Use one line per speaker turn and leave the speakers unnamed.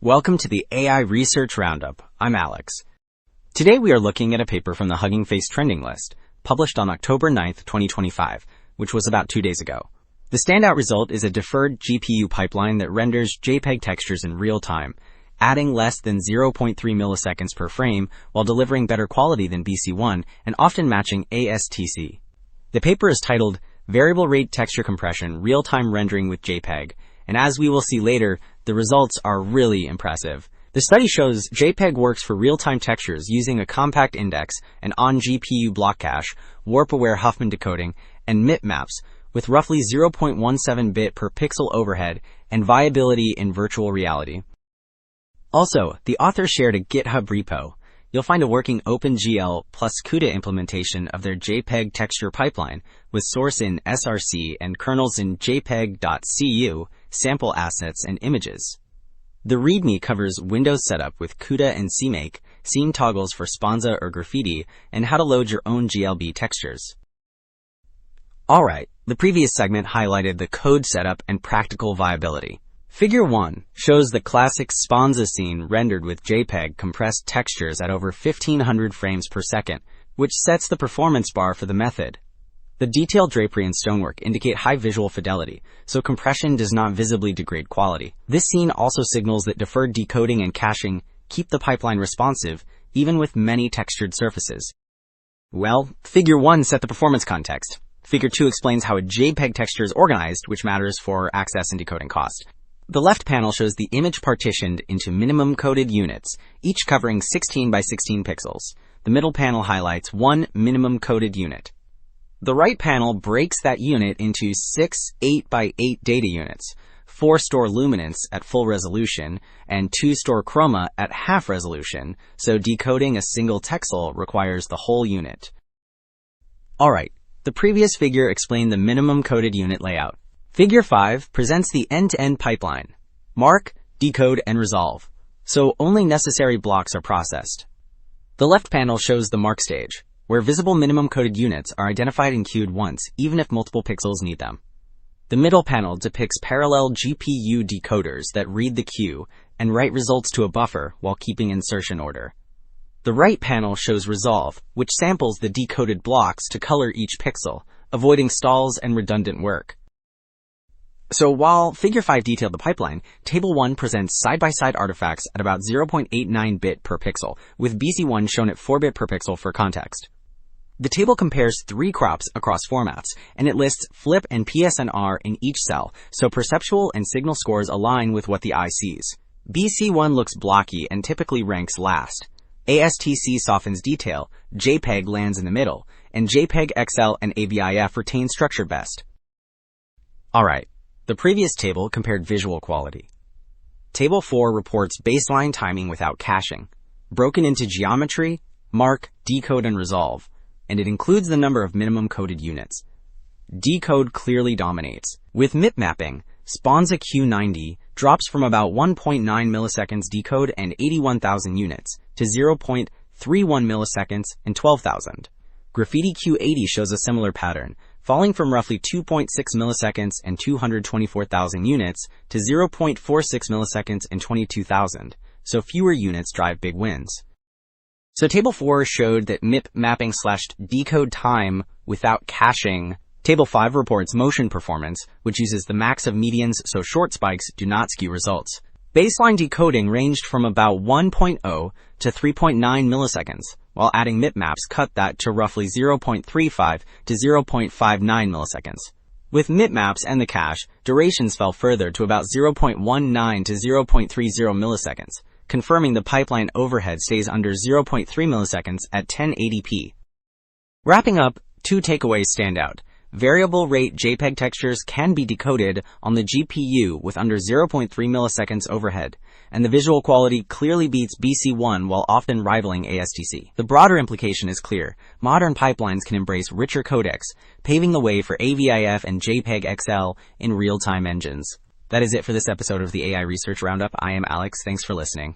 Welcome to the AI Research Roundup. I'm Alex. Today we are looking at a paper from the Hugging Face trending list, published on October 9th, 2025, which was about 2 days ago. The standout result is a deferred GPU pipeline that renders JPEG textures in real time, adding less than 0.3 milliseconds per frame while delivering better quality than BC1 and often matching ASTC. The paper is titled Variable Rate Texture Compression Real-Time Rendering with JPEG, and as we will see later, the results are really impressive. The study shows JPEG works for real-time textures using a compact index, an on-GPU block cache, warp-aware Huffman decoding, and MIP maps, with roughly 0.17 bit per pixel overhead and viability in virtual reality. Also, the authors shared a GitHub repo. You'll find a working OpenGL plus CUDA implementation of their JPEG texture pipeline, with source in SRC and kernels in JPEG.cu, sample assets, and images. The README covers Windows setup with CUDA and CMake, scene toggles for Sponza or Graffiti, and how to load your own GLB textures. Alright, the previous segment highlighted the code setup and practical viability. Figure 1 shows the classic Sponza scene rendered with JPEG compressed textures at over 1500 frames per second, which sets the performance bar for the method. The detailed drapery and stonework indicate high visual fidelity, so compression does not visibly degrade quality. This scene also signals that deferred decoding and caching keep the pipeline responsive, even with many textured surfaces. Well, Figure 1 set the performance context. Figure 2 explains how a JPEG texture is organized, which matters for access and decoding cost. The left panel shows the image partitioned into minimum coded units, each covering 16 by 16 pixels. The middle panel highlights one minimum coded unit. The right panel breaks that unit into 6 8 by 8 data units. 4 store luminance at full resolution, and 2 store chroma at half resolution, so decoding a single texel requires the whole unit. Alright, the previous figure explained the minimum coded unit layout. Figure 5 presents the end-to-end pipeline. Mark, decode, and resolve. So only necessary blocks are processed. The left panel shows the mark stage, where visible minimum coded units are identified and queued once, even if multiple pixels need them. The middle panel depicts parallel GPU decoders that read the queue and write results to a buffer while keeping insertion order. The right panel shows resolve, which samples the decoded blocks to color each pixel, avoiding stalls and redundant work. So while Figure 5 detailed the pipeline, Table 1 presents side-by-side artifacts at about 0.89 bit per pixel, with BC1 shown at 4 bit per pixel for context. The table compares 3 crops across formats, and it lists flip and PSNR in each cell, so perceptual and signal scores align with what the eye sees. BC1 looks blocky and typically ranks last. ASTC softens detail, JPEG lands in the middle, and JPEG XL and AVIF retain structure best. Alright, the previous table compared visual quality. Table 4 reports baseline timing without caching, broken into geometry, mark, decode, and resolve, and it includes the number of minimum coded units. Decode clearly dominates. With MIP mapping, Sponza Q90 drops from about 1.9 milliseconds decode and 81,000 units to 0.31 milliseconds and 12,000. Graffiti Q80 shows a similar pattern, falling from roughly 2.6 milliseconds and 224,000 units to 0.46 milliseconds and 22,000, so fewer units drive big wins. So Table 4 showed that MIP mapping slashed decode time without caching. Table 5 reports motion performance, which uses the max of medians so short spikes do not skew results. Baseline decoding ranged from about 1.0 to 3.9 milliseconds, while adding MIP maps cut that to roughly 0.35 to 0.59 milliseconds. With MIP maps and the cache, durations fell further to about 0.19 to 0.30 milliseconds, confirming the pipeline overhead stays under 0.3 milliseconds at 1080p. Wrapping up, 2 takeaways stand out. Variable rate JPEG textures can be decoded on the GPU with under 0.3 milliseconds overhead, and the visual quality clearly beats BC1 while often rivaling ASTC. The broader implication is clear. Modern pipelines can embrace richer codecs, paving the way for AVIF and JPEG XL in real-time engines. That is it for this episode of the AI Research Roundup. I am Alex. Thanks for listening.